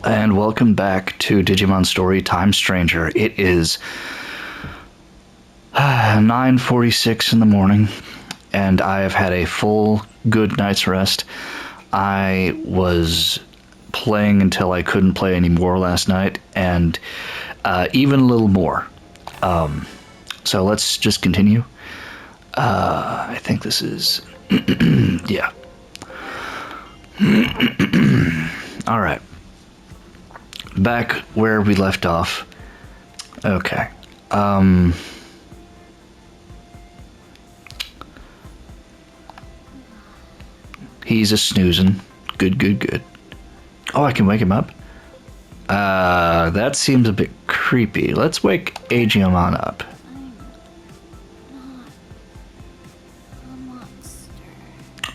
and welcome back to Digimon Story Time Stranger. It is 9:46 in the morning, and I have had a full good night's rest. I was playing until I couldn't play anymore last night, and even a little more. So let's just continue. I think this is... yeah. Alright. Back where we left off. Okay. He's a snoozing. Good. Oh, I can wake him up? That seems a bit creepy. Let's wake Digimon up.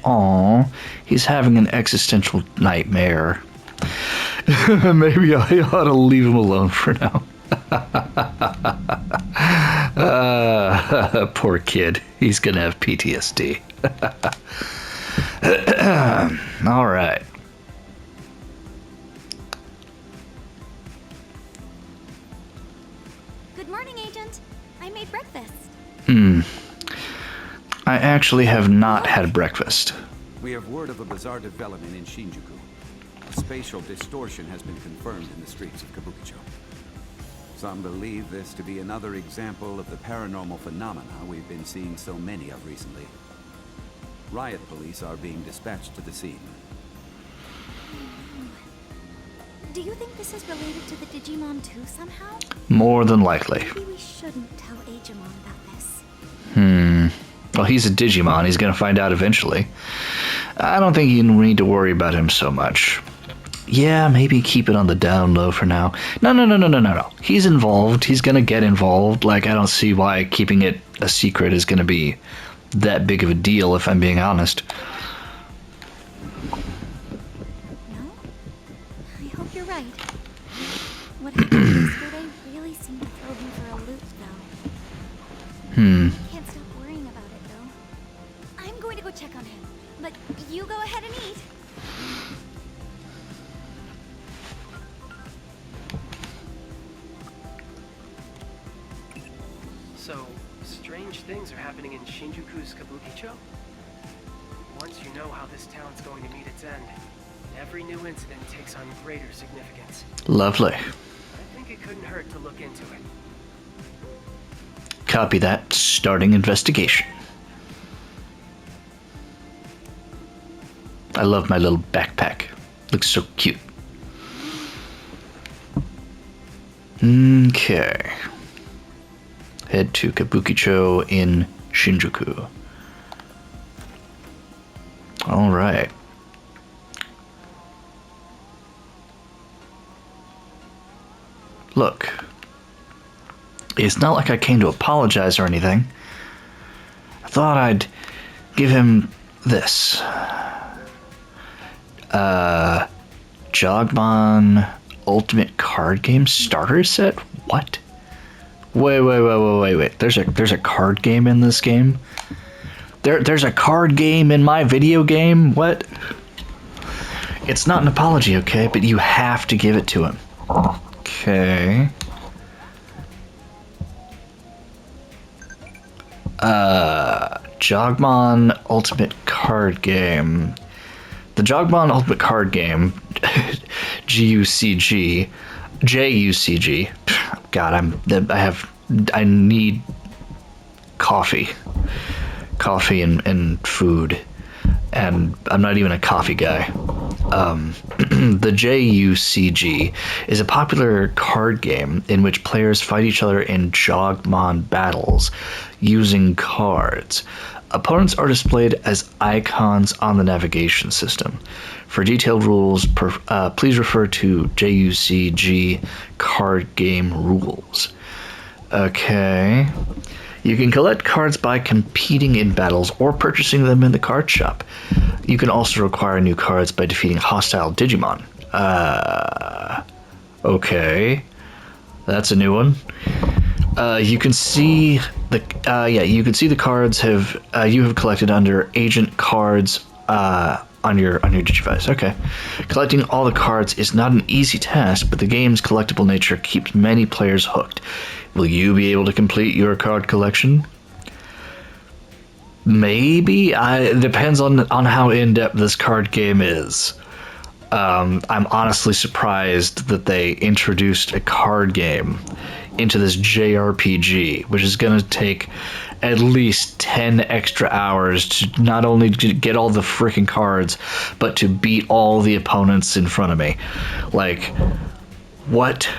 Aww, he's having an existential nightmare. Maybe I ought to leave him alone for now. Poor kid. He's gonna have PTSD. Alright. Good morning, Agent. I made breakfast. I actually have not had breakfast. We have word of a bizarre development in Shinjuku. A spatial distortion has been confirmed in the streets of Kabukicho. Some believe this to be another example of the paranormal phenomena we've been seeing so many of recently. Riot police are being dispatched to the scene. Do you think this is related to the Digimon too somehow? More than likely. Maybe we shouldn't tell Agemon about this. Well, he's a Digimon. He's gonna find out eventually. I don't think you need to worry about him so much. Yeah, maybe keep it on the down low for now. No. He's involved. He's gonna get involved. Like, I don't see why keeping it a secret is gonna be that big of a deal, if I'm being honest. No? I hope you're right. What happened yesterday really seemed to throw him for a loop, though. Can't stop worrying about it, though. I'm going to go check on him, but you go ahead and eat. So, strange things are happening in Shinjuku's Kabukicho? Once you know how this town's going to meet its end, every new incident takes on greater significance. Lovely. I think it couldn't hurt to look into it. Copy that. Starting investigation. I love my little backpack. Looks so cute. Okay. Head to Kabukicho in Shinjuku. Alright. Look. It's not like I came to apologize or anything. I thought I'd give him this. Jogmon Ultimate Card Game Starter Set? What? Wait. There's a card game in this game? There's a card game in my video game? What? It's not an apology, okay? But you have to give it to him. Okay. Jogmon Ultimate Card Game. The Jogmon Ultimate Card Game, G-U-C-G, J-U-C-G. God, I need coffee and food, and I'm not even a coffee guy. The JUCG is a popular card game in which players fight each other in Jogmon battles using cards. Opponents are displayed as icons on the navigation system. For detailed rules, please refer to JUCG card game rules. Okay. You can collect cards by competing in battles or purchasing them in the card shop. You can also acquire new cards by defeating hostile Digimon. Okay. That's a new one. You can see the cards you have collected under Agent Cards on your Digivice. Okay. Collecting all the cards is not an easy task, but the game's collectible nature keeps many players hooked. Will you be able to complete your card collection? Maybe. It depends on how in-depth this card game is. I'm honestly surprised that they introduced a card game into this JRPG, which is going to take at least 10 extra hours to not only get all the freaking cards, but to beat all the opponents in front of me. Like, what?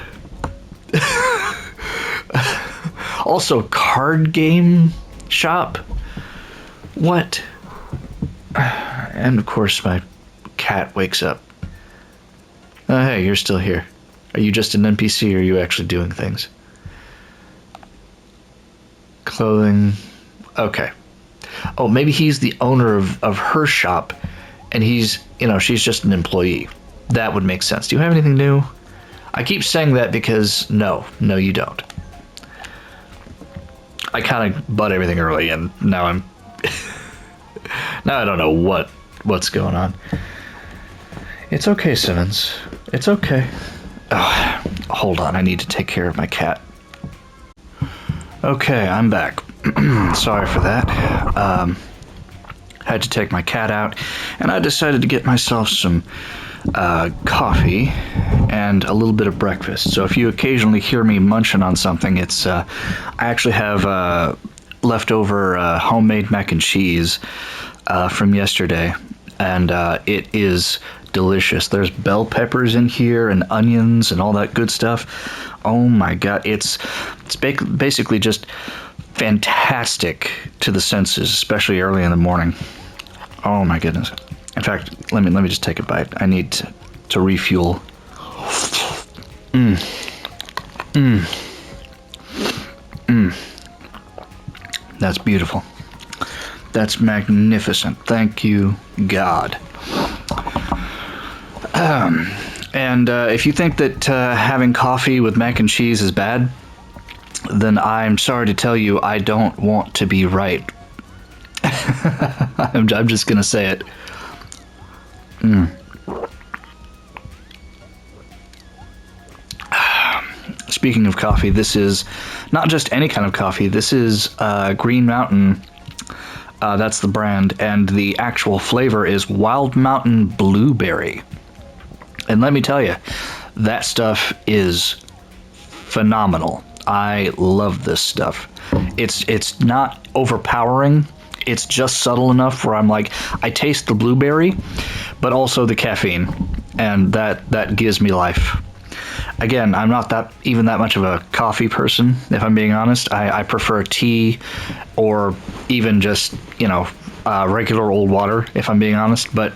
Also, card game shop? What? And of course, my cat wakes up. Oh, hey, you're still here. Are you just an NPC or are you actually doing things? Clothing. Okay. Oh, maybe he's the owner of her shop and he's, she's just an employee. That would make sense. Do you have anything new? I keep saying that because no, you don't. I kind of butt everything early and now I'm... now I don't know what's going on. It's okay, Simmons. It's okay. Oh, hold on. I need to take care of my cat. Okay, I'm back. Sorry for that. Had to take my cat out, and I decided to get myself some coffee and a little bit of breakfast. So if you occasionally hear me munching on something, it's I actually have leftover homemade mac and cheese from yesterday, and it is delicious. There's bell peppers in here and onions and all that good stuff. Oh my god, it's basically just fantastic to the senses, especially early in the morning. Oh my goodness. In fact, let me just take a bite. I need to refuel. That's beautiful. That's magnificent. Thank you, God. And if you think that having coffee with mac and cheese is bad, then I'm sorry to tell you I don't want to be right. I'm just gonna say it. Speaking of coffee, this is not just any kind of coffee. This is Green Mountain. That's the brand, and the actual flavor is Wild Mountain Blueberry. And let me tell you, that stuff is phenomenal. I love this stuff. It's not overpowering. It's just subtle enough where I'm like, I taste the blueberry, but also the caffeine, and that gives me life. Again, I'm not that much of a coffee person, if I'm being honest. I prefer tea or even just, regular old water, if I'm being honest. But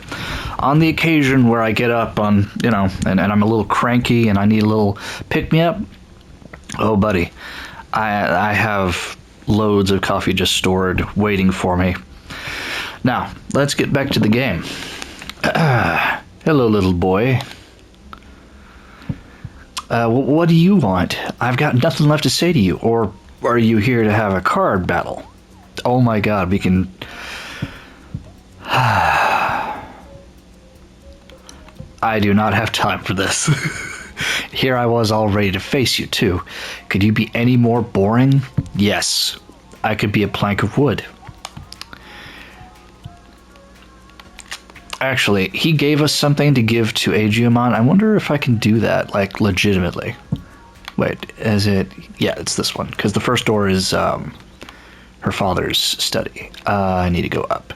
on the occasion where I get up on, and I'm a little cranky and I need a little pick-me-up, oh, buddy, I have loads of coffee just stored, waiting for me. Now, let's get back to the game. Hello, little boy. What do you want? I've got nothing left to say to you. Or are you here to have a card battle? Oh my god, we can... I do not have time for this. Here I was all ready to face you, too. Could you be any more boring? Yes, I could be a plank of wood. Actually, he gave us something to give to Digimon. I wonder if I can do that, like, legitimately. Wait, is it... Yeah, it's this one, because the first door is her father's study. I need to go up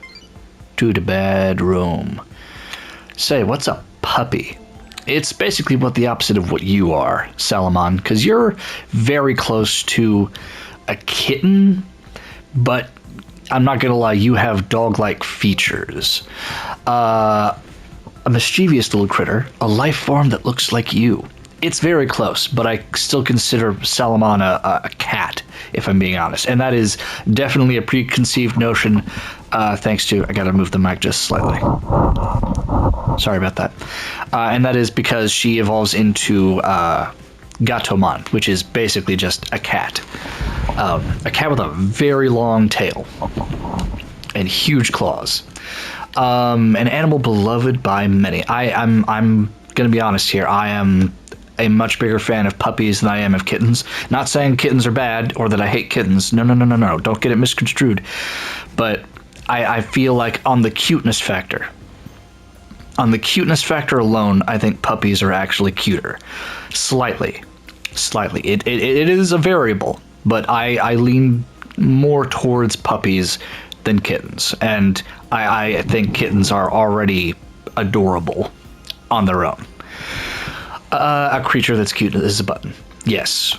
to the bedroom. Say, what's a puppy? It's basically the opposite of what you are, Salamon, because you're very close to a kitten, but I'm not gonna lie, you have dog-like features. A mischievous little critter, a life form that looks like you. It's very close, but I still consider Salamon a cat, if I'm being honest. And that is definitely a preconceived notion, thanks to... I gotta move the mic just slightly. Sorry about that. And that is because she evolves into Gatomon, which is basically just a cat. A cat with a very long tail and huge claws. An animal beloved by many. I'm gonna be honest here. I am a much bigger fan of puppies than I am of kittens. Not saying kittens are bad or that I hate kittens. No, no, no, no, no. Don't get it misconstrued. But I feel like on the cuteness factor, alone, I think puppies are actually cuter. Slightly. It is a variable, but I lean more towards puppies than kittens. And I think kittens are already adorable on their own. A creature that's cute is a button. Yes.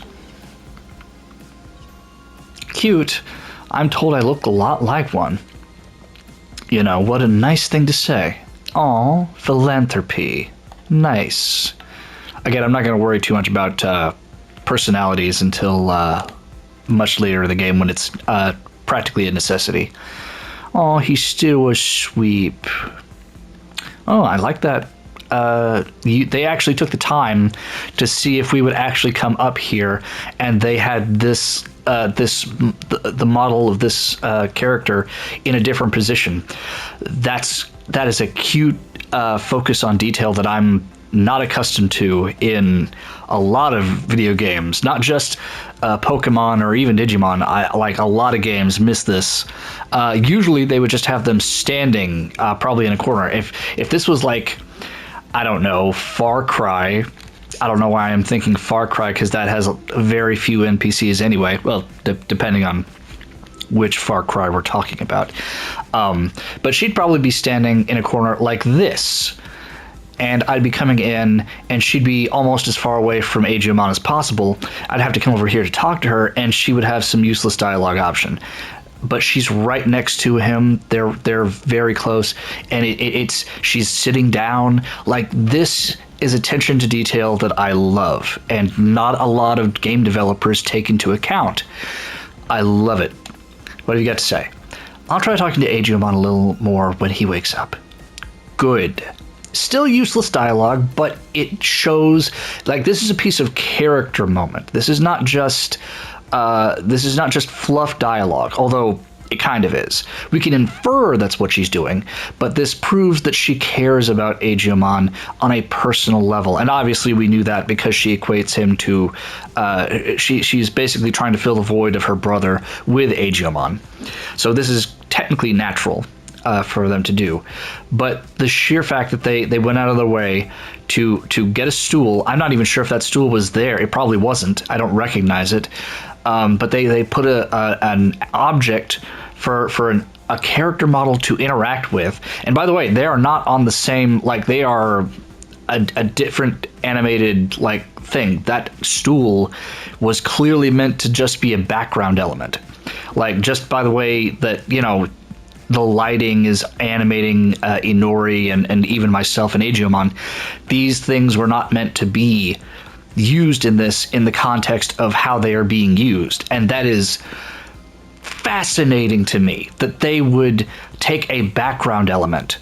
Cute? I'm told I look a lot like one. You know, what a nice thing to say. Aw, philanthropy. Nice. Again, I'm not going to worry too much about personalities until much later in the game when it's practically a necessity. Oh, he's still a sweep. Oh, I like that. They actually took the time to see if we would actually come up here, and they had the model of this character in a different position. That is a cute focus on detail that I'm not accustomed to in a lot of video games, not just Pokemon or even Digimon. Like a lot of games miss this. Usually they would just have them standing probably in a corner. If this was like, I don't know, Far Cry. I don't know why I'm thinking Far Cry, because that has very few NPCs anyway. Well, depending on which Far Cry we're talking about. But she'd probably be standing in a corner like this. And I'd be coming in, and she'd be almost as far away from Agiomon as possible. I'd have to come over here to talk to her, and she would have some useless dialogue option. But she's right next to him. They're very close, and she's sitting down. Like, this is attention to detail that I love, and not a lot of game developers take into account. I love it. What have you got to say? I'll try talking to Agiomon a little more when he wakes up. Good. Still useless dialogue, but it shows, like, this is a piece of character moment. This is not just fluff dialogue, although it kind of is. We can infer that's what she's doing, but this proves that she cares about Agiomon on a personal level. And obviously we knew that because she equates him to, she's basically trying to fill the void of her brother with Agiomon. So this is technically natural for them to do. But the sheer fact that they went out of their way to get a stool, I'm not even sure if that stool was there. It probably wasn't. I don't recognize it. But they put an object for a character model to interact with. And by the way, they are not on the same, like, they are a different animated, like, thing. That stool was clearly meant to just be a background element. Like, just by the way that, you know, the lighting is animating Inori and even myself and Agiomon. These things were not meant to be used in the context of how they are being used. And that is fascinating to me, that they would take a background element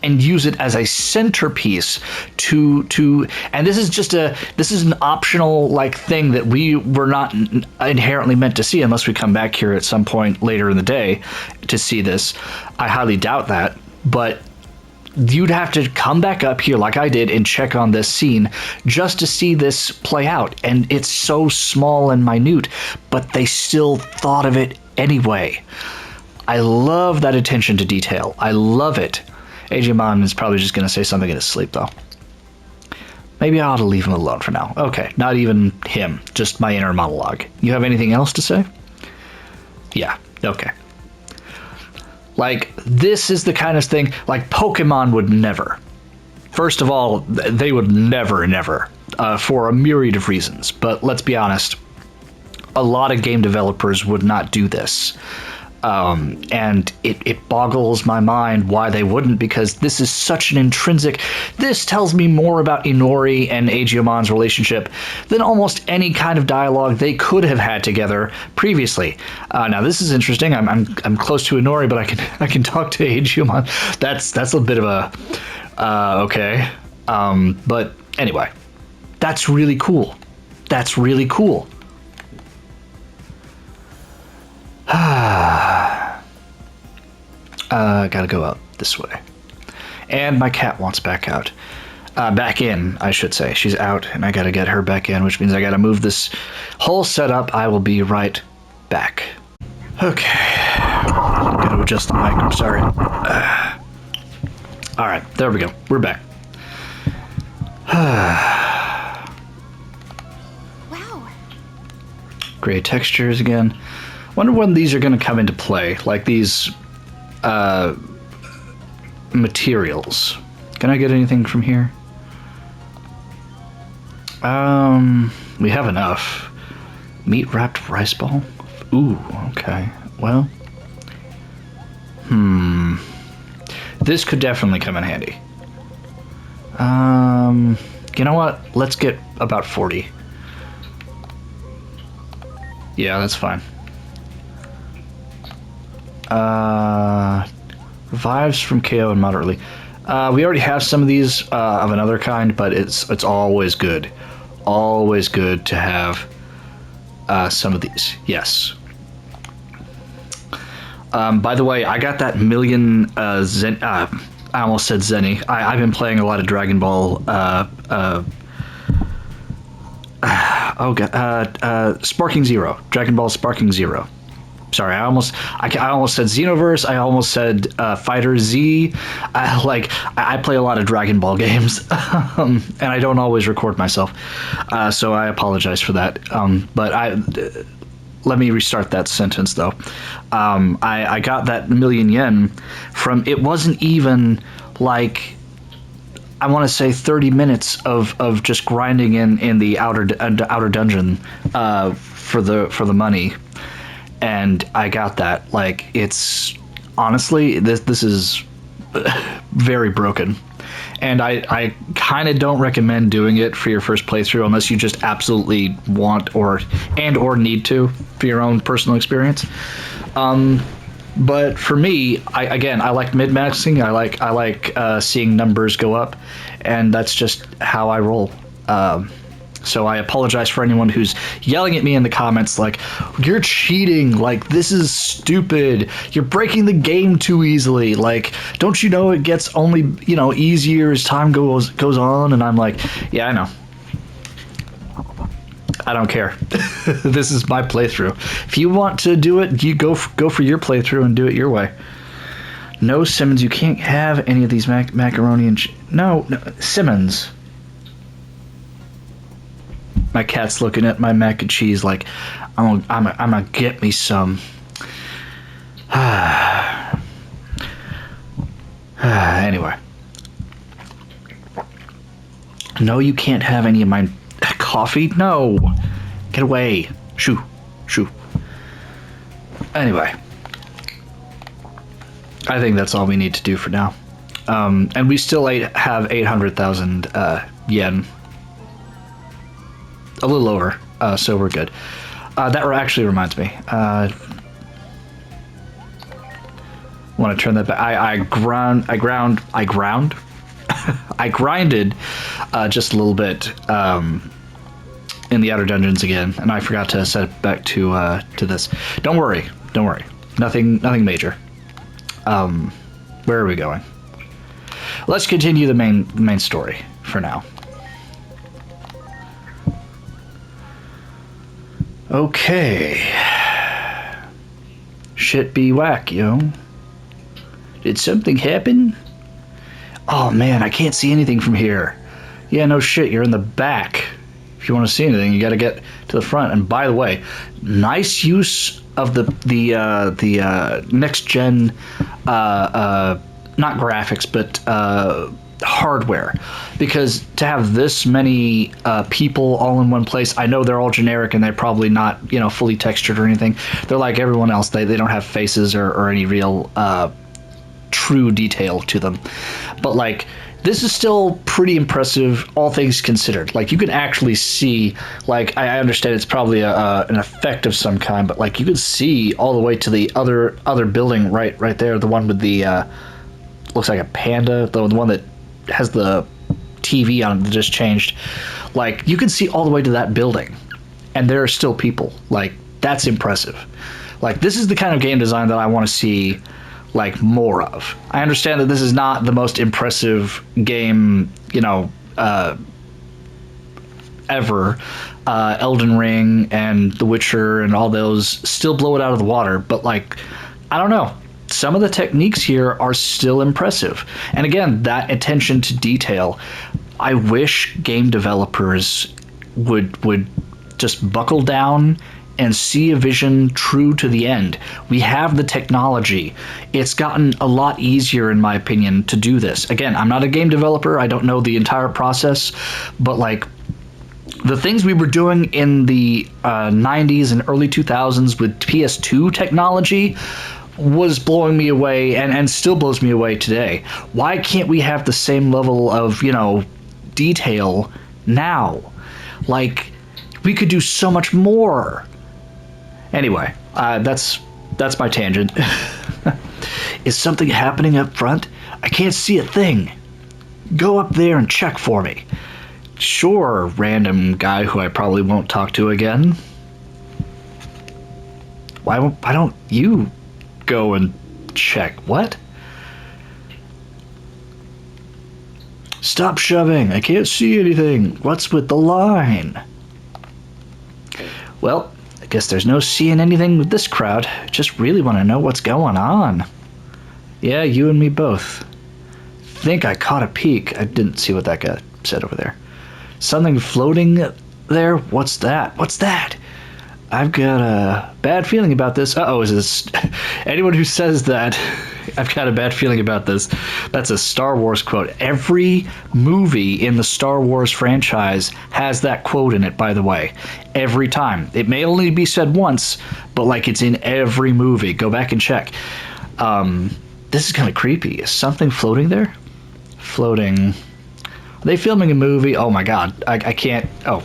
and use it as a centerpiece to and this is an optional, like, thing that we were not inherently meant to see unless we come back here at some point later in the day to see this. I highly doubt that, but you'd have to come back up here like I did and check on this scene just to see this play out. And it's so small and minute, but they still thought of it anyway. I love that attention to detail. I love it. Agiomon is probably just going to say something in his sleep, though. Maybe I ought to leave him alone for now. Okay, not even him, just my inner monologue. You have anything else to say? Yeah, okay. Like, this is the kind of thing, like, Pokemon would never. First of all, they would never, for a myriad of reasons. But let's be honest, a lot of game developers would not do this. And it boggles my mind why they wouldn't, because this is such an intrinsic... This tells me more about Inori and Agiomon's relationship than almost any kind of dialogue they could have had together previously. Now, this is interesting. I'm close to Inori, but I can talk to Agiomon. That's a bit of a... okay. But anyway, that's really cool. That's really cool. Gotta go up. this way. And my cat wants back out. Back in, I should say. She's out, and I gotta get her back in, which means I gotta move this whole setup. I will be right back. Okay. Gotta adjust the mic, I'm sorry. Alright, there we go. We're back. Wow. Gray textures again. Wonder when these are gonna come into play. Like these, materials. Can I get anything from here? We have enough. Meat wrapped rice ball? Ooh, okay. Well. This could definitely come in handy. You know what? Let's get about 40. Yeah, that's fine. Revives from KO and moderately. We already have some of these of another kind, but it's always good. Always good to have some of these. Yes. By the way, I got that million Zen. I almost said Zenny. I've been playing a lot of Dragon Ball. Sparking Zero. Dragon Ball Sparking Zero. Sorry, I almost said Xenoverse. I almost said Fighter Z. I play a lot of Dragon Ball games, and I don't always record myself, so I apologize for that. Let me restart that sentence though. I got that million yen from. It wasn't even like, I want to say 30 minutes of just grinding in the outer dungeon for the money. And I got that. Like, it's honestly, this is very broken, and I kind of don't recommend doing it for your first playthrough unless you just absolutely want or need to for your own personal experience. But for me, I like min-maxing. I like seeing numbers go up, and that's just how I roll. So I apologize for anyone who's yelling at me in the comments like, you're cheating, like, this is stupid, you're breaking the game too easily, like, don't you know it gets only, easier as time goes on? And I'm like, yeah, I know. I don't care. This is my playthrough. If you want to do it, you go for your playthrough and do it your way. No, Simmons, you can't have any of these macaroni and no, Simmons. My cat's looking at my mac and cheese like, I'm gonna get me some. Anyway. No, you can't have any of my coffee. No. Get away. Shoo. Anyway. I think that's all we need to do for now. And we still have 800,000 yen. A little over, so we're good. That actually reminds me. Want to turn that back? I grinded just a little bit in the outer dungeons again, and I forgot to set it back to this. Don't worry. Nothing major. Where are we going? Let's continue the main story for now. Okay. Shit be whack, yo. Did something happen? Oh man, I can't see anything from here. Yeah, no shit, you're in the back. If you want to see anything, you gotta get to the front. And by the way, nice use of the next gen, not graphics, but hardware, because to have this many people all in one place, I know they're all generic and they're probably not fully textured or anything. They're like everyone else. They don't have faces or any real true detail to them, but like this is still pretty impressive, all things considered. Like you can actually see, like I understand it's probably an effect of some kind, but like you can see all the way to the other building right there, the one with the looks like a panda, the one that has the TV on it that just changed. Like you can see all the way to that building, and there are still people. Like that's impressive. Like this is the kind of game design that I want to see, like more of. I understand that this is not the most impressive game, you know, ever. Elden Ring and The Witcher and all those still blow it out of the water, but like, I don't know. Some of the techniques here are still impressive. And again, that attention to detail. I wish game developers would just buckle down and see a vision true to the end. We have the technology. It's gotten a lot easier, in my opinion, to do this. Again, I'm not a game developer. I don't know the entire process, but like, the things we were doing in the 90s and early 2000s with PS2 technology was blowing me away and still blows me away today. Why can't we have the same level of, you know, detail now? Like, we could do so much more. Anyway, that's my tangent. Is something happening up front? I can't see a thing. Go up there and check for me. Sure, random guy who I probably won't talk to again. Why don't you go and check? What? Stop shoving. I can't see anything. What's with the line? Well, I guess there's no seeing anything with this crowd. Just really want to know what's going on. Yeah, you and me both. Think I caught a peek. I didn't see what that guy said over there. Something floating there? What's that? What's that? I've got a bad feeling about this. Uh-oh, is this... Anyone who says that, I've got a bad feeling about this, that's a Star Wars quote. Every movie in the Star Wars franchise has that quote in it, by the way. Every time. It may only be said once, but like it's in every movie. Go back and check. This is kind of creepy. Is something floating there? Floating... Are they filming a movie? Oh my god. I can't... Oh.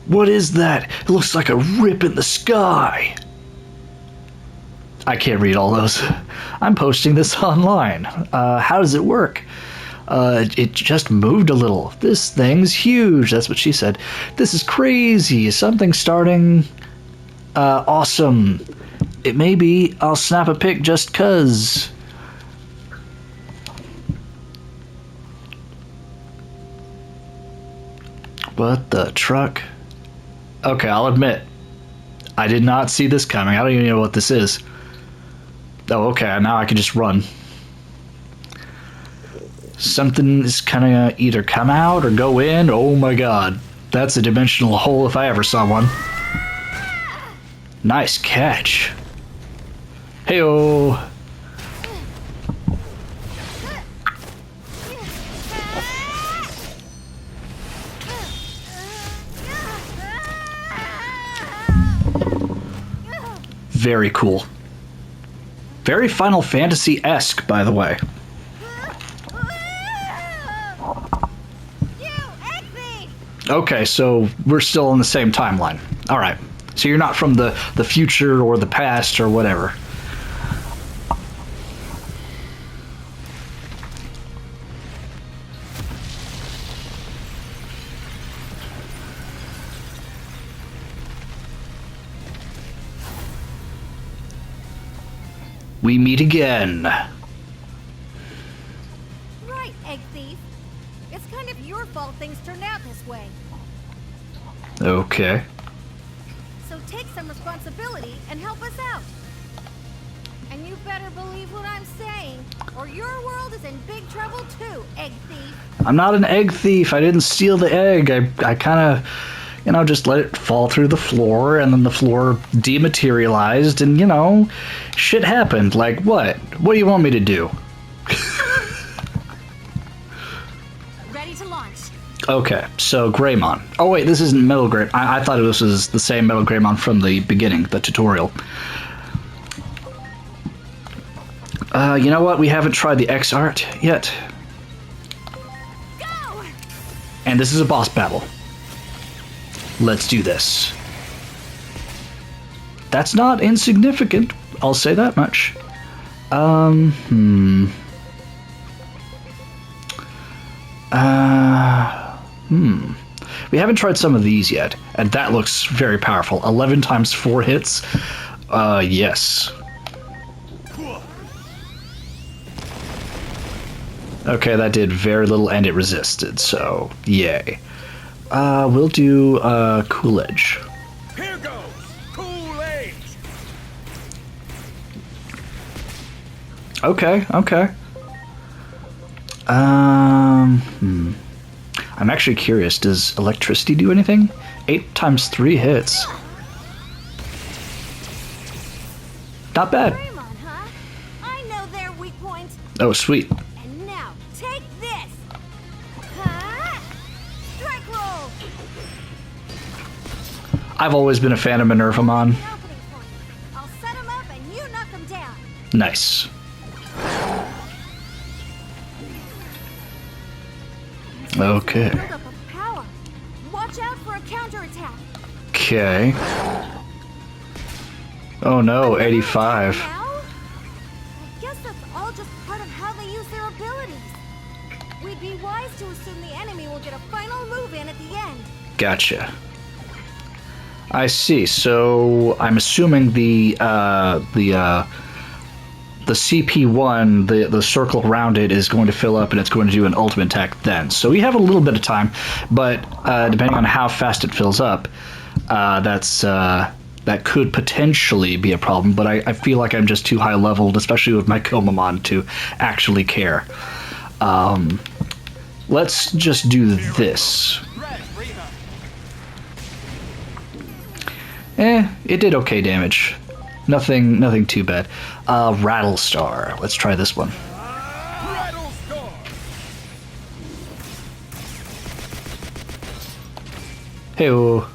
What is that? It looks like a rip in the sky. I can't read all those. I'm posting this online. How does it work? It just moved a little. This thing's huge. That's what she said. This is crazy. Is something starting? Awesome. It may be. I'll snap a pic just 'cause. What the truck? Okay, I'll admit, I did not see this coming. I don't even know what this is. Oh, okay, now I can just run. Something is gonna either come out or go in. Oh my god, that's a dimensional hole if I ever saw one. Nice catch. Heyo. Very cool. Very Final Fantasy-esque, by the way. Okay, so we're still in the same timeline. Alright. So you're not from the future or the past or whatever. We meet again. Right, Egg Thief. It's kind of your fault things turned out this way. Okay. So take some responsibility and help us out. And you better believe what I'm saying, or your world is in big trouble too, Egg Thief. I'm not an egg thief. I didn't steal the egg. I kind of, you know, just let it fall through the floor, and then the floor dematerialized, and, you know, shit happened. Like, what? What do you want me to do? Ready to launch. Okay, so Greymon. Oh wait, this isn't Metal Greymon. I thought this was the same Metal Greymon from the beginning, the tutorial. You know what? We haven't tried the X art yet. Go! And this is a boss battle. Let's do this. That's not insignificant, I'll say that much. We haven't tried some of these yet, and that looks very powerful. 11 times 4 hits. Yes. Okay, that did very little and it resisted, so yay. We'll do Cool Edge. Here goes! Cool Edge! Okay. I'm actually curious, does electricity do anything? 8 times 3 hits. Not bad. Digimon, huh? I know their weak points. Oh, sweet. And now, take this! Huh? Strike roll! I've always been a fan of Minervamon. An opening for you. I'll set them up and you knock them down. Nice. Okay. Build up of power. Watch out for a counterattack. Okay. Oh no, 85. Now? I guess that's all just part of how they use their abilities. We'd be wise to assume the enemy will get a final move in at the end. Gotcha. I see. So I'm assuming the CP1, the circle around it, is going to fill up and it's going to do an ultimate attack then. So we have a little bit of time, but depending on how fast it fills up, that could potentially be a problem. But I feel like I'm just too high leveled, especially with my Komamon, to actually care. Let's just do this. It did okay damage. Nothing too bad. Rattlestar. Let's try this one. Hey-oh.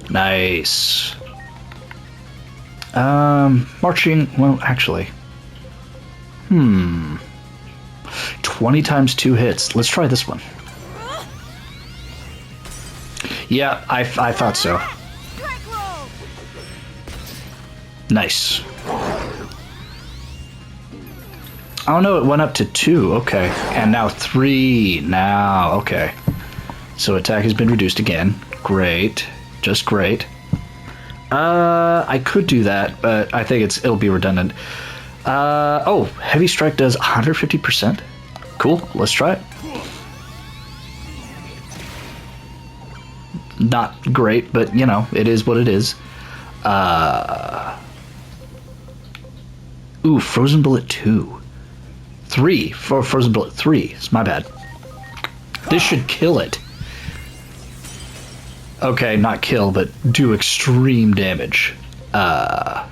Nice. Marching, well, actually. 20 times 2 hits. Let's try this one. Yeah, I thought so. Nice. Oh no, it went up to 2. Okay. And now 3. Now, okay. So attack has been reduced again. Great. Just great. I could do that, but I think it'll be redundant. Oh, Heavy Strike does 150%. Cool, let's try it. Not great, but you know, it is what it is. Ooh, Frozen Bullet 2. 3 for Frozen Bullet 3. It's my bad. This should kill it. Okay, not kill, but do extreme damage. Oh,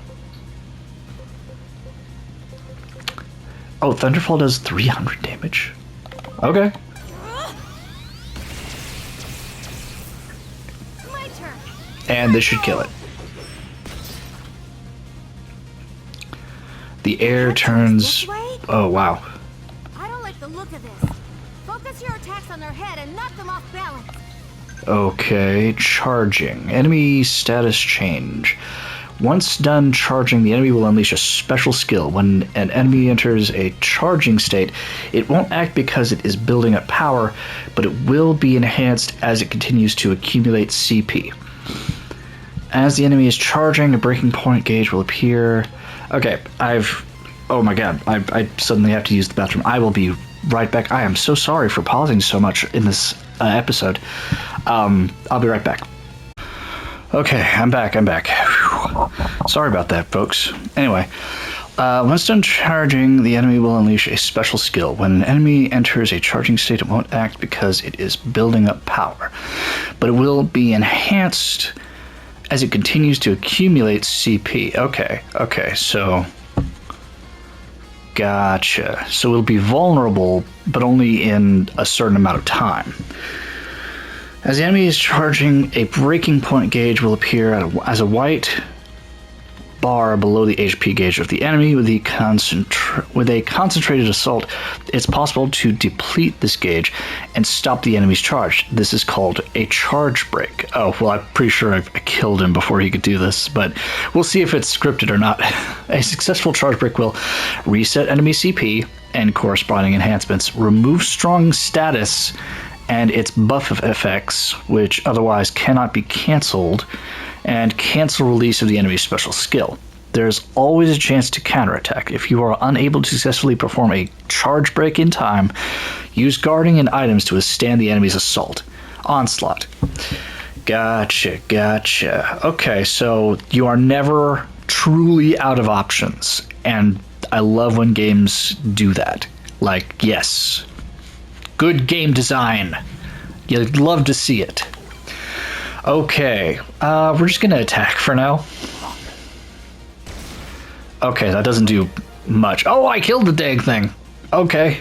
Thunderfall does 300 damage. Okay. My turn. And this should kill it. The air turns... Oh, wow. I don't like the look of this. Focus your attacks on their head and knock them off balance. Okay, charging. Enemy status change. Once done charging, the enemy will unleash a special skill. When an enemy enters a charging state, it won't act because it is building up power, but it will be enhanced as it continues to accumulate CP. As the enemy is charging, a breaking point gauge will appear. Okay, oh my god, I suddenly have to use the bathroom. I will be right back. I am so sorry for pausing so much in this episode. I'll be right back. Okay, I'm back. Whew. Sorry about that, folks. Anyway, once done charging, the enemy will unleash a special skill. When an enemy enters a charging state, it won't act because it is building up power, but it will be enhanced as it continues to accumulate CP. Okay, so... Gotcha. So it'll be vulnerable, but only in a certain amount of time. As the enemy is charging, a breaking point gauge will appear as a white bar below the HP gauge of the enemy. With a concentrated assault, it's possible to deplete this gauge and stop the enemy's charge. This is called a charge break. Oh, well, I'm pretty sure I killed him before he could do this, but we'll see if it's scripted or not. A successful charge break will reset enemy CP and corresponding enhancements, remove strong status and its buff effects, which otherwise cannot be cancelled, and cancel release of the enemy's special skill. there's always a chance to counterattack. If you are unable to successfully perform a charge break in time, use guarding and items to withstand the enemy's assault. Onslaught. Gotcha. Okay, so you are never truly out of options, and I love when games do that. Like, yes, good game design. You'd love to see it. Okay, we're just gonna attack for now. Okay, that doesn't do much. Oh, I killed the dang thing. Okay.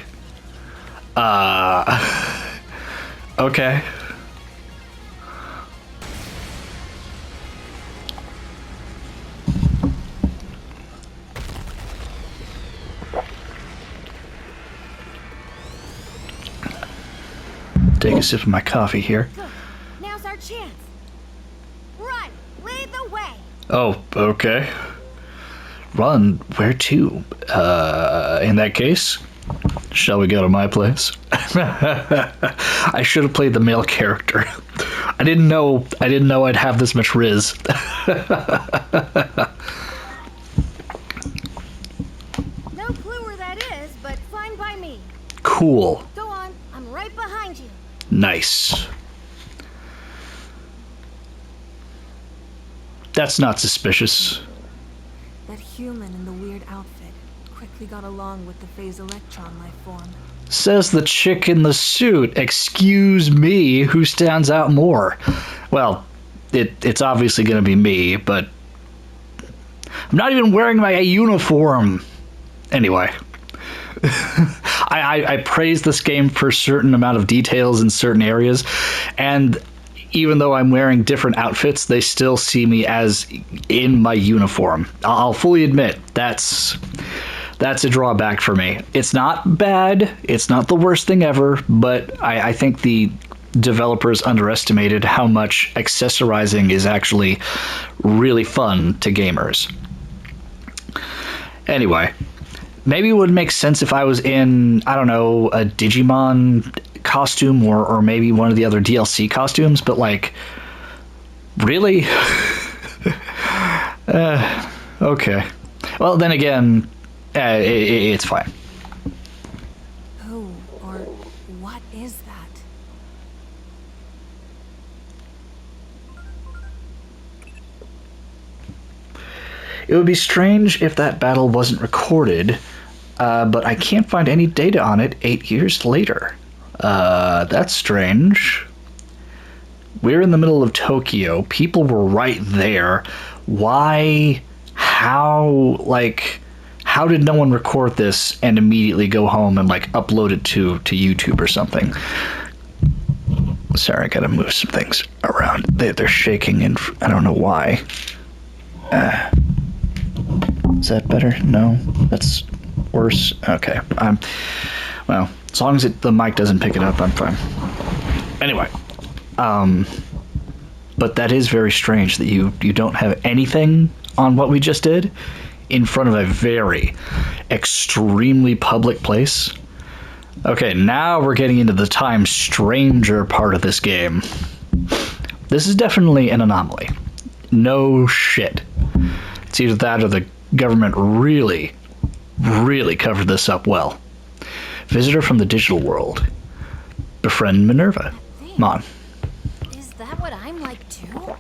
Okay. Take a sip of my coffee here. Good. Now's our chance. Run! Lead the way! Oh, okay. Run? Where to? In that case, shall we go to my place? I should have played the male character. I didn't know I'd have this much riz. No clue where that is, but fine by me. Cool. Go on, I'm right behind you. Nice. That's not suspicious. That human in the weird outfit quickly got along with the phase electron life form. Says the chick in the suit. Excuse me, who stands out more? Well, it's obviously going to be me, but I'm not even wearing my uniform. Anyway. I praise this game for a certain amount of details in certain areas, and even though I'm wearing different outfits, they still see me as in my uniform. I'll fully admit that's a drawback for me. It's not bad, it's not the worst thing ever, but I think the developers underestimated how much accessorizing is actually really fun to gamers. Anyway, maybe it would make sense if I was in, I don't know, a Digimon costume or maybe one of the other DLC costumes, but like, really? Okay. Well, then again, it's fine. Who or what is that? It would be strange if that battle wasn't recorded, but I can't find any data on it 8 years later. That's strange. We're in the middle of Tokyo. People were right there. Why? How? Like, how did no one record this and immediately go home and like upload it to YouTube or something? Sorry, I gotta move some things around. They're shaking and I don't know why. Is that better? No, that's worse. Okay, well, as long as the mic doesn't pick it up, I'm fine. Anyway, but that is very strange that you don't have anything on what we just did in front of a very extremely public place. Okay, now we're getting into the time stranger part of this game. This is definitely an anomaly. No shit. It's either that or the government really covered this up well. Visitor from the digital world. Befriend Minerva. Mon. Is that what I'm like too?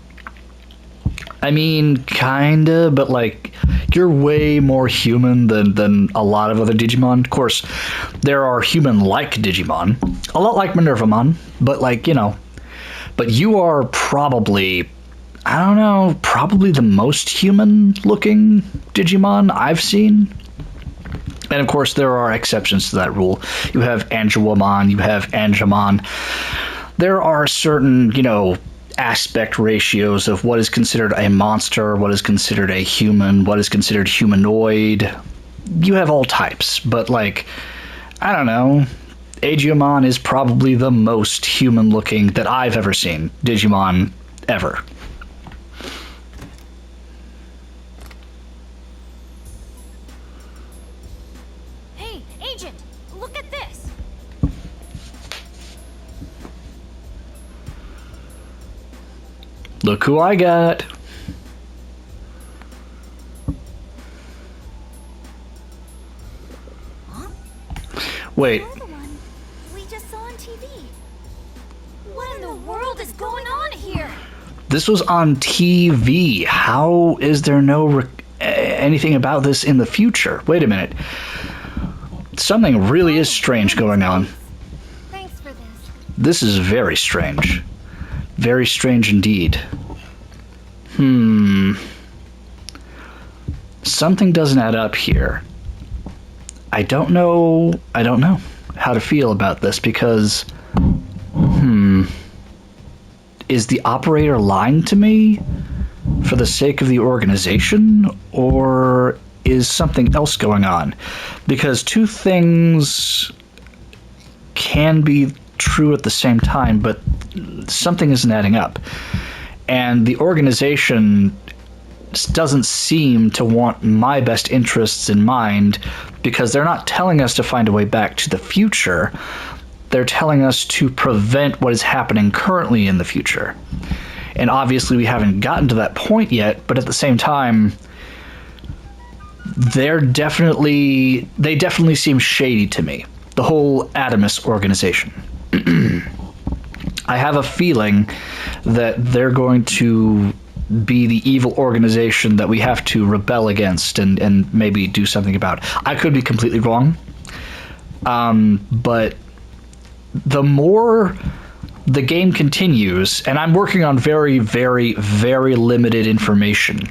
I mean, kinda, but like, you're way more human than a lot of other Digimon. Of course, there are human-like Digimon, a lot like Minervamon, but like, you know, but you are probably, I don't know, probably the most human-looking Digimon I've seen. And of course, there are exceptions to that rule. You have Angemon, you have Angemon. There are certain, you know, aspect ratios of what is considered a monster, what is considered a human, what is considered humanoid. You have all types, but like, I don't know, Agiamon is probably the most human looking that I've ever seen Digimon ever. Hey, Agent! Look at this! Look who I got. Wait. You're the one we just saw on TV. What in the world is going on here? This was on TV. How is there no anything about this in the future? Wait a minute. Something really is strange going on. Thanks for this. This is very strange. Very strange indeed. Something doesn't add up here. I don't know how to feel about this because is the operator lying to me for the sake of the organization, or is something else going on? Because two things can be true at the same time, but something isn't adding up. And the organization doesn't seem to want my best interests in mind, because they're not telling us to find a way back to the future. They're telling us to prevent what is happening currently in the future. And obviously we haven't gotten to that point yet, but at the same time, they definitely seem shady to me. The whole Adamus organization. I have a feeling that they're going to be the evil organization that we have to rebel against and maybe do something about. I could be completely wrong. But the more the game continues, and I'm working on very, very, very limited information,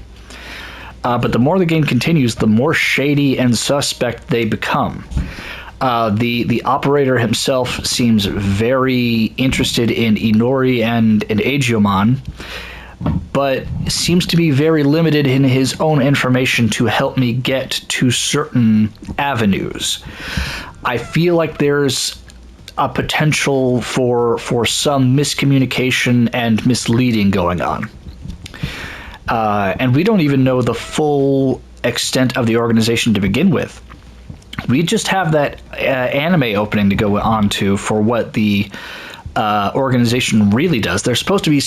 but the more the game continues, the more shady and suspect they become. The operator himself seems very interested in Inori and Agiomon, but seems to be very limited in his own information to help me get to certain avenues. I feel like there's a potential for some miscommunication and misleading going on. And we don't even know the full extent of the organization to begin with. We just have that anime opening to go on to for what the organization really does. They're supposed to be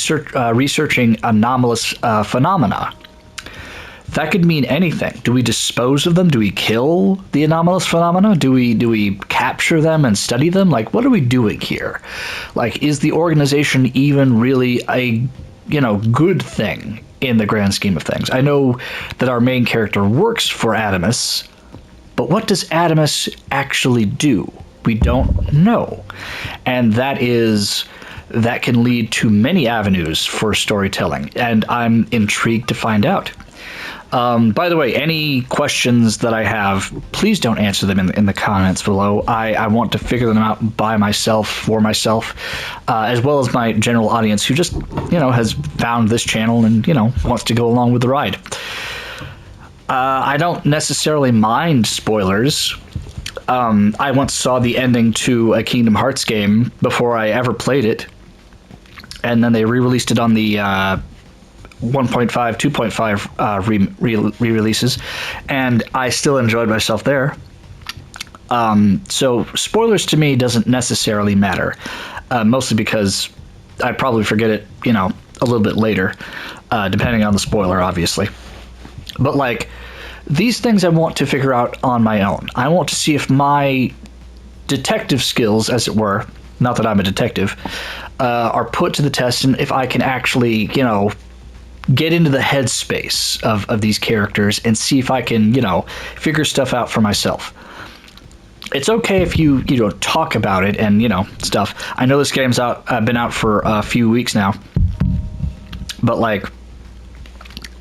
researching anomalous phenomena. That could mean anything. Do we dispose of them? Do we kill the anomalous phenomena? Do we capture them and study them? Like, what are we doing here? Like, is the organization even really a, good thing in the grand scheme of things? I know that our main character works for Adamus, but what does Adamus actually do? We don't know. And that can lead to many avenues for storytelling, and I'm intrigued to find out. By the way, any questions that I have, please don't answer them in the comments below. I want to figure them out by myself, for myself, as well as my general audience who just, has found this channel and, wants to go along with the ride. I don't necessarily mind spoilers. I once saw the ending to a Kingdom Hearts game before I ever played it, and then they re-released it on the 1.5, 2.5 re-releases, and I still enjoyed myself there. So spoilers to me doesn't necessarily matter, mostly because I probably forget it, a little bit later, depending on the spoiler, obviously. But these things I want to figure out on my own. I want to see if my detective skills, as it were, not that I'm a detective, are put to the test, and if I can actually, get into the headspace of these characters and see if I can, figure stuff out for myself. It's okay if you talk about it and, stuff. I know this game's been out for a few weeks now, but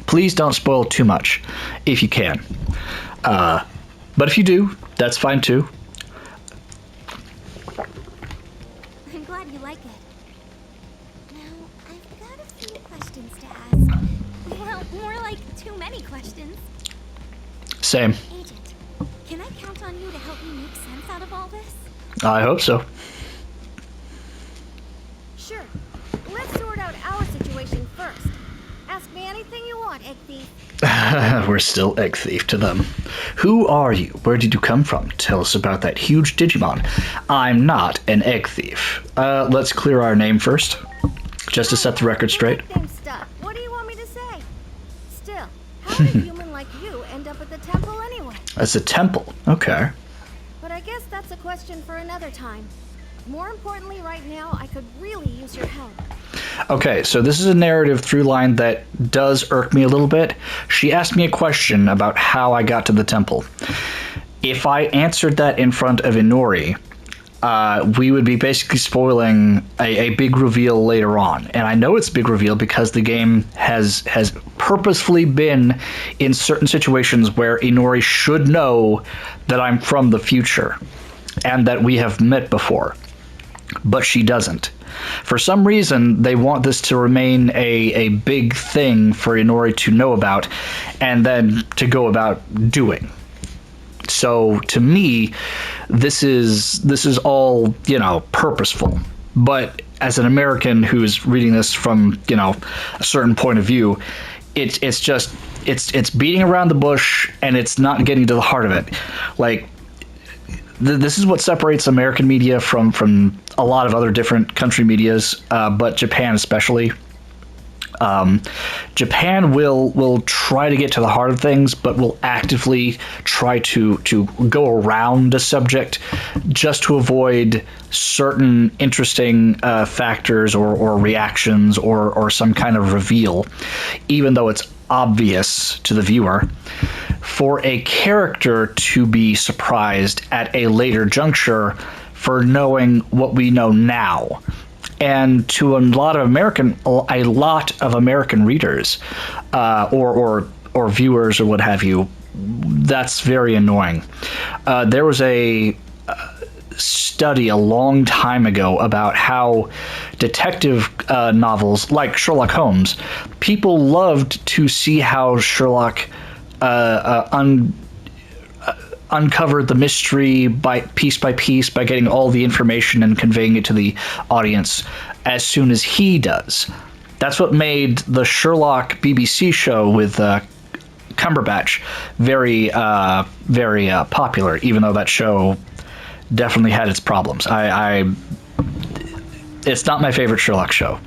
please don't spoil too much if you can. But if you do, that's fine too. I'm glad you like it. Now, I've got a few questions to ask. Well, more like too many questions. Same. Agent, can I count on you to help me make sense out of all this? I hope so. Sure. Let's sort out our situation first. Ask me anything you want, Egg Thief. We're still Egg Thief to them. Who are you? Where did you come from? Tell us about that huge Digimon. I'm not an Egg Thief. Let's clear our name first, just to set the record straight. Nickname stuff. What do you want me to say? Still, how did a human like you end up at the temple anyway? That's a temple. Okay. But I guess that's a question for another time. More importantly, right now, I could really use your help. Okay, so this is a narrative through line that does irk me a little bit. She asked me a question about how I got to the temple. If I answered that in front of Inori, we would be basically spoiling a big reveal later on. And I know it's a big reveal because the game has purposefully been in certain situations where Inori should know that I'm from the future and that we have met before. But she doesn't. For some reason, they want this to remain a big thing for Inori to know about and then to go about doing. So to me, this is all, purposeful. But as an American who's reading this from, a certain point of view, it's beating around the bush and it's not getting to the heart of it. Like, this is what separates American media from a lot of other different country medias, but Japan especially. Japan will try to get to the heart of things, but will actively try to go around a subject just to avoid certain interesting factors or reactions or some kind of reveal, even though it's obvious to the viewer. For a character to be surprised at a later juncture for knowing what we know now. And to a lot of American readers or viewers or what have you, that's very annoying. There was a study a long time ago about how detective novels like Sherlock Holmes, people loved to see how Sherlock uncovered the mystery by piece by getting all the information and conveying it to the audience as soon as he does. That's what made the Sherlock BBC show with Cumberbatch very popular, even though that show definitely had its problems. It's not my favorite Sherlock show.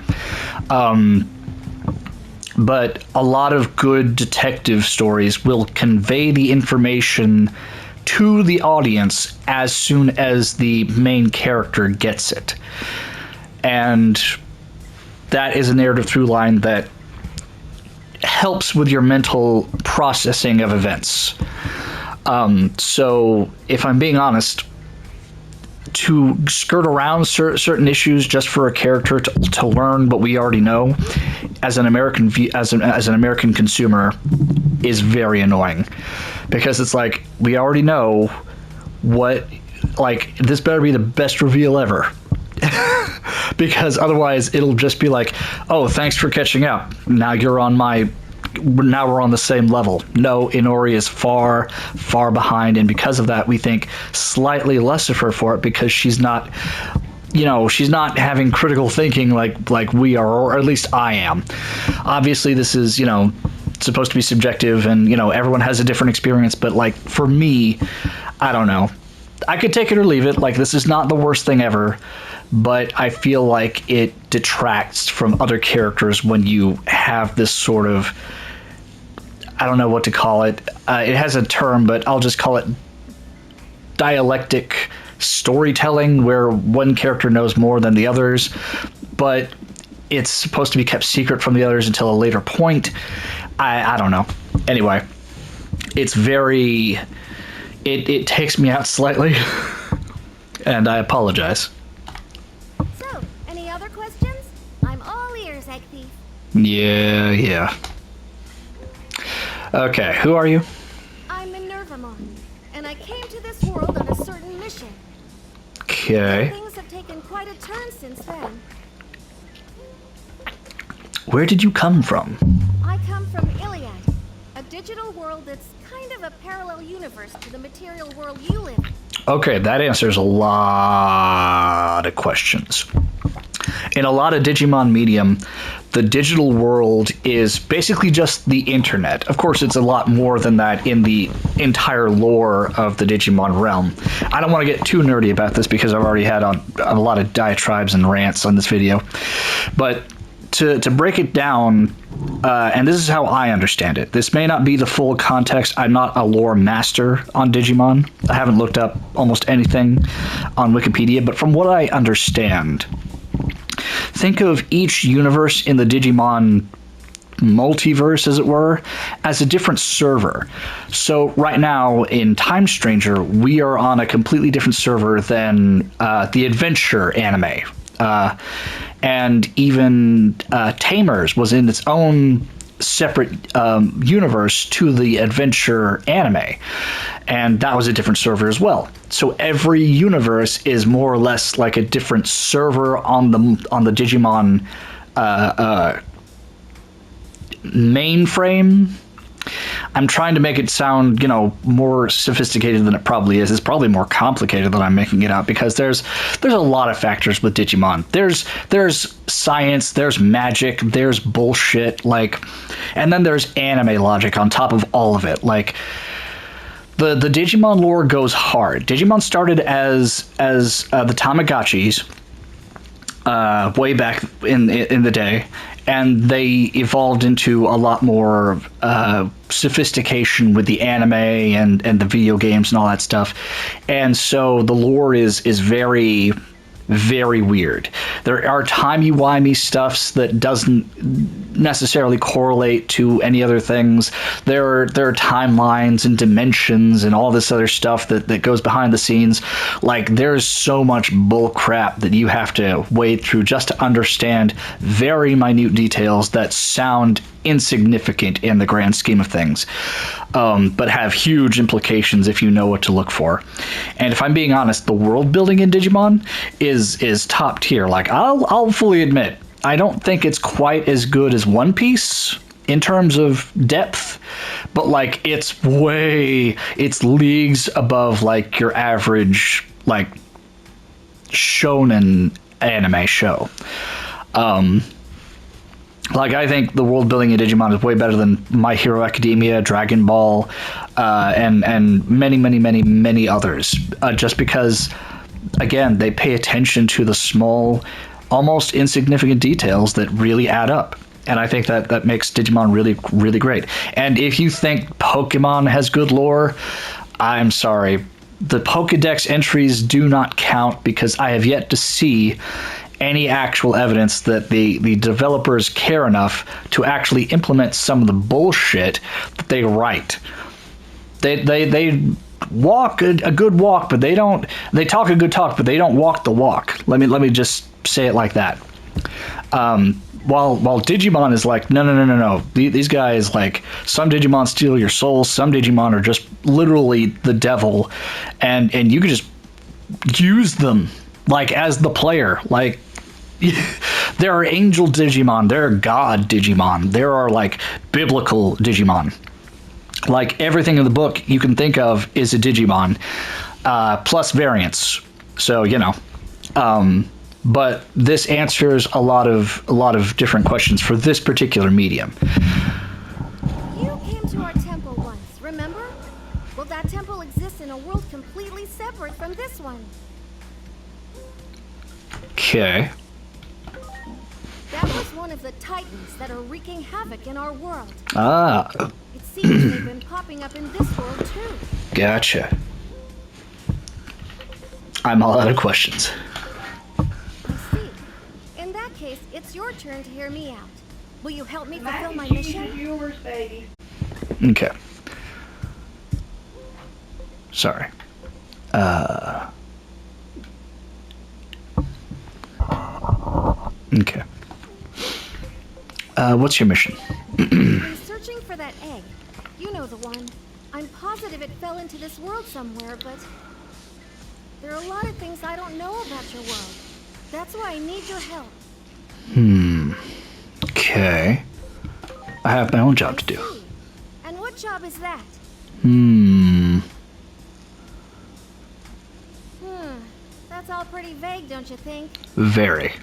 But a lot of good detective stories will convey the information to the audience as soon as the main character gets it. And that is a narrative through line that helps with your mental processing of events. So if I'm being honest, to skirt around certain issues just for a character to learn what we already know as an American as an American consumer is very annoying, because it's like, we already know what, like, this better be the best reveal ever. Because otherwise it'll just be like, oh, thanks for catching up, now we're on the same level. No, Inori is far behind, and because of that we think slightly less of her for it, because she's not having critical thinking like we are, or at least I am. Obviously this is supposed to be subjective, and everyone has a different experience, but like, for me, I don't know, I could take it or leave it. Like, this is not the worst thing ever, but I feel like it detracts from other characters when you have this sort of, I don't know what to call it. It has a term, but I'll just call it dialectic storytelling, where one character knows more than the others, but it's supposed to be kept secret from the others until a later point. I don't know. Anyway, it's very... It takes me out slightly, and I apologize. So, any other questions? I'm all ears, Egg Thief. Yeah. Okay, who are you? I'm Minervamon, and I came to this world on a certain mission. Okay. Things have taken quite a turn since then. Where did you come from? I come from Iliad, a digital world that's kind of a parallel universe to the material world you live in. Okay, that answers a lot of questions. In a lot of Digimon medium, the digital world is basically just the internet. Of course, it's a lot more than that in the entire lore of the Digimon realm. I don't want to get too nerdy about this because I've already had a lot of diatribes and rants on this video. But to break it down, and this is how I understand it. This may not be the full context. I'm not a lore master on Digimon. I haven't looked up almost anything on Wikipedia, but from what I understand, think of each universe in the Digimon multiverse, as it were, as a different server. So right now in Time Stranger, we are on a completely different server than the Adventure anime. And even Tamers was in its own separate universe to the Adventure anime, and that was a different server as well. So every universe is more or less like a different server on the Digimon mainframe. I'm trying to make it sound, more sophisticated than it probably is. It's probably more complicated than I'm making it out, because there's a lot of factors with Digimon. There's science, there's magic, there's bullshit, and then there's anime logic on top of all of it. The Digimon lore goes hard. Digimon started as the Tamagotchis way back in the day, and they evolved into a lot more sophistication with the anime and the video games and all that stuff. And so the lore is very, very weird. There are timey-wimey stuffs that doesn't necessarily correlate to any other things. There are timelines and dimensions and all this other stuff that goes behind the scenes. There's so much bull crap that you have to wade through just to understand very minute details that sound insignificant in the grand scheme of things, but have huge implications if you know what to look for. And if I'm being honest, the world building in Digimon is top tier. I'll fully admit, I don't think it's quite as good as One Piece in terms of depth, but it's leagues above your average shonen anime show. I think the world building in Digimon is way better than My Hero Academia, Dragon Ball, and many, many, many, many others. Just because, again, they pay attention to the small, almost insignificant details that really add up. And I think that makes Digimon really, really great. And if you think Pokemon has good lore, I'm sorry. The Pokedex entries do not count, because I have yet to see any actual evidence that the developers care enough to actually implement some of the bullshit that they write. They walk a good walk, but they don't. They talk a good talk, but they don't walk the walk. Let me just say it like that. While Digimon is no. These guys, some Digimon steal your soul, some Digimon are just literally the devil, and you can just use them as the player. There are angel Digimon, there are god Digimon, there are biblical Digimon. Everything in the book you can think of is a Digimon, plus variants. So but this answers a lot of different questions for this particular medium. You came to our temple once, remember? Well, that temple exists in a world completely separate from this one. Okay. That was one of the titans that are wreaking havoc in our world. Ah. It seems they've been popping up in this world too. Gotcha. I'm all out of questions. I see. In that case, it's your turn to hear me out. Will you help me fulfill my mission? Viewers, baby. Okay. Sorry. Okay. What's your mission? I'm searching for that egg. You know the one. I'm positive it fell into this world somewhere, but there are a lot of things I don't know about your world. That's why I need your help. Okay. I have my own job to do. See. And what job is that? That's all pretty vague, don't you think? Very.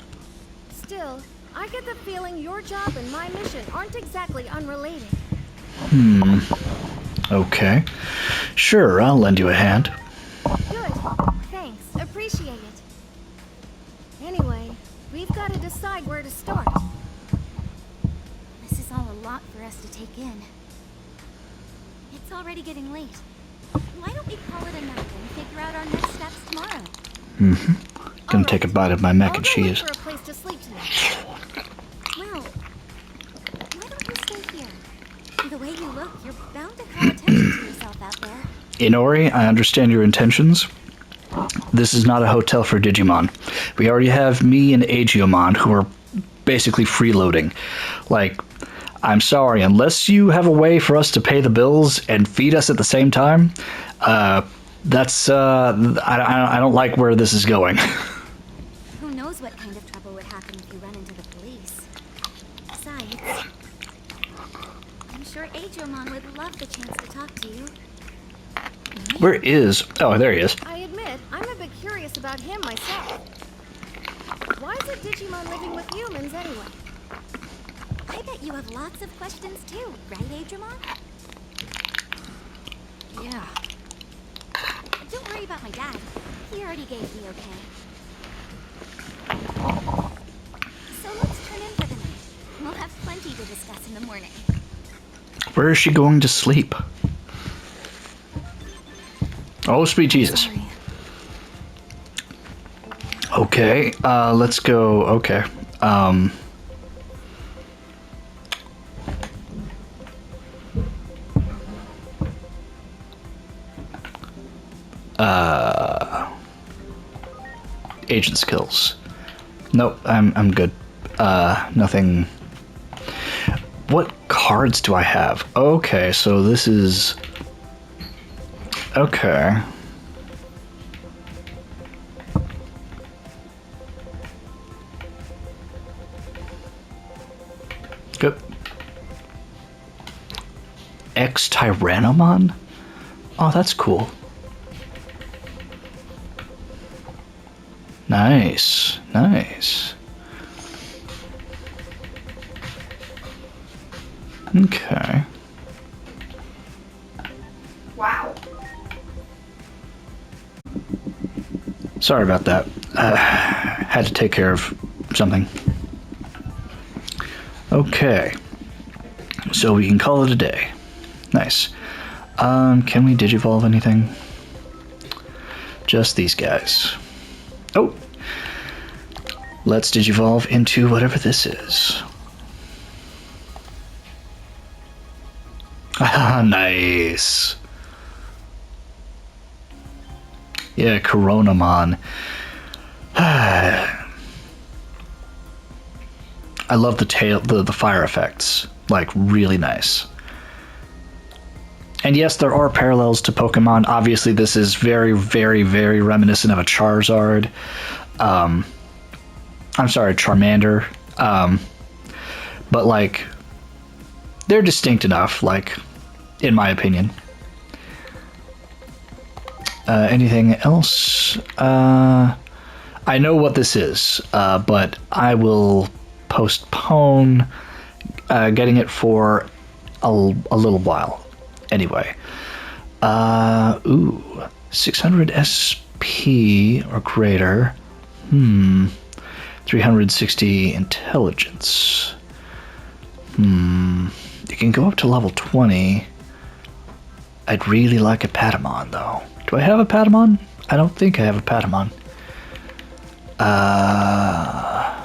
Still, I get the feeling your job and my mission aren't exactly unrelated. Okay. Sure, I'll lend you a hand. Good. Thanks. Appreciate it. Anyway, we've got to decide where to start. is all a lot for us to take in. It's already getting late. Why don't we call it a night and figure out our next steps tomorrow? Gonna take a bite of my mac I'll and go cheese. look for a place to sleep tonight. Well, why don't you stay here? The way you look, you're bound to call attention to yourself out there. Inori, I understand your intentions. This is not a hotel for Digimon. We already have me and Agiomon, who are basically freeloading. Like, I'm sorry, unless you have a way for us to pay the bills and feed us at the same time, I don't like where this is going. Who knows what kind of trouble would happen if you run into the police. Besides, I'm sure Adriomon would love the chance to talk to you. Where is... Oh, there he is. I admit, I'm a bit curious about him myself. Why is a Digimon living with humans anyway? I bet you have lots of questions too, right, Adriomon? Yeah. Don't worry about my dad. He already gave the okay. So let's turn in for the night. We'll have plenty to discuss in the morning. Where is she going to sleep? Oh, sweet Jesus. Sorry. Okay, let's go. Okay. Agent skills. Nope, I'm good. Nothing. What cards do I have? Okay, so this is... Okay. Good. X-Tyrannomon? Oh, that's cool. Nice, nice. Okay. Wow. Sorry about that. Had to take care of something. Okay. So we can call it a day. Nice. Can we digivolve anything? Just these guys. Oh! Let's digivolve into whatever this is. Ah, nice. Yeah, Coronamon. I love the fire effects. Like, really nice. And yes, there are parallels to Pokemon. Obviously, this is very, very, very reminiscent of a Charizard. I'm sorry, Charmander. But, like, they're distinct enough, like, in my opinion. Anything else? I know what this is, but I will postpone getting it for a little while. Anyway. Ooh. 600 SP or greater. 360 intelligence. You can go up to level 20. I'd really like a Patamon, though. Do I have a Patamon? I don't think I have a Patamon. I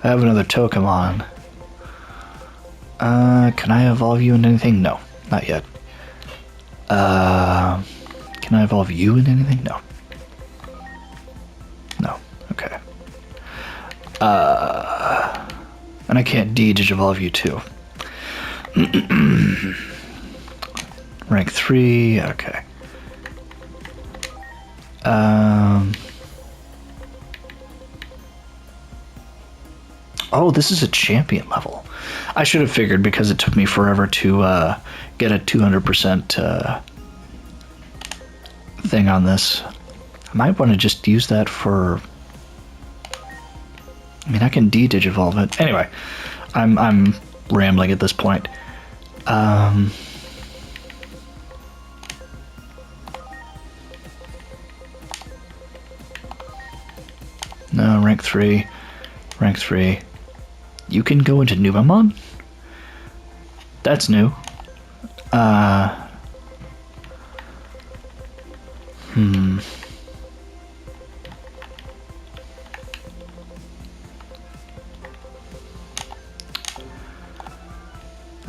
have another Tokamon. Can I evolve you in anything? No, not yet. Can I evolve you in anything? No. No, okay. And I can't digivolve you too. Rank 3, okay. Oh, this is a champion level. I should have figured because it took me forever to get a 200% thing on this. I might want to just use that for... I mean, I can digivolve it. Anyway, I'm rambling at this point. No, rank 3. Rank 3. You can go into Numamon? That's new.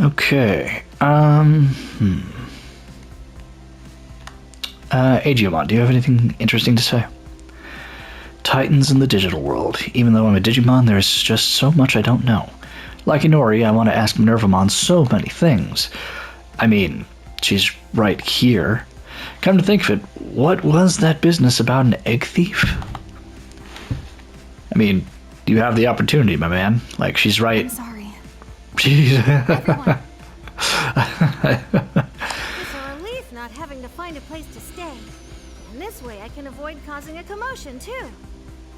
Okay. Digimon, do you have anything interesting to say? Titans in the digital world. Even though I'm a Digimon, there's just so much I don't know. Like Inori, I want to ask Minervamon so many things. I mean, she's right here. Come to think of it, what was that business about an egg thief? I mean, you have the opportunity, my man. Like, she's right. I'm sorry. Everyone. It's a relief not having to find a place to stay. And this way I can avoid causing a commotion, too.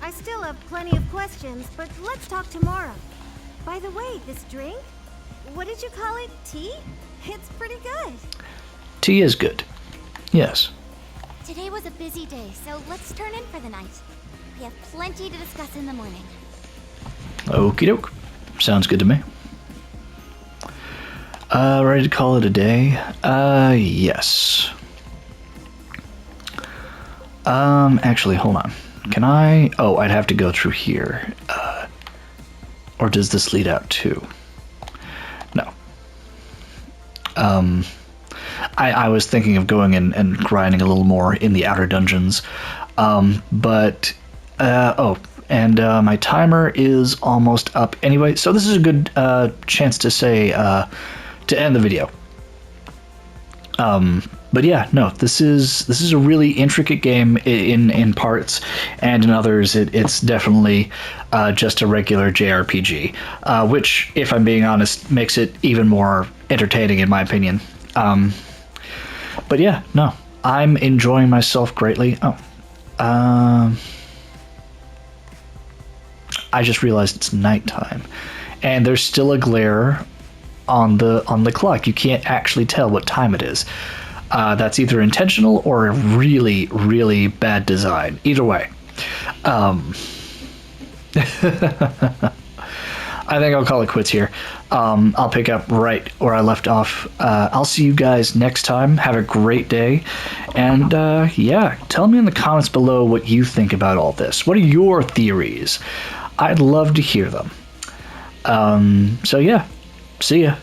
I still have plenty of questions, but let's talk tomorrow. By the way, this drink? What did you call it? Tea? It's pretty good. Tea is good. Yes. Today was a busy day, so let's turn in for the night. We have plenty to discuss in the morning. Okie doke. Sounds good to me. Ready to call it a day? Yes. Actually, hold on. Can I... Oh, I'd have to go through here. Or does this lead out too? No. I was thinking of going and grinding a little more in the outer dungeons. My timer is almost up anyway, so this is a good chance to say, to end the video. But yeah, no, this is a really intricate game in parts, and in others it's definitely just a regular JRPG, which, if I'm being honest, makes it even more entertaining in my opinion. But yeah, no, I'm enjoying myself greatly. I just realized it's nighttime, and there's still a glare on the clock. You can't actually tell what time it is. That's either intentional or a really, really bad design. Either way. I think I'll call it quits here. I'll pick up right where I left off. I'll see you guys next time. Have a great day. And yeah, tell me in the comments below what you think about all this. What are your theories? I'd love to hear them. So yeah, see ya.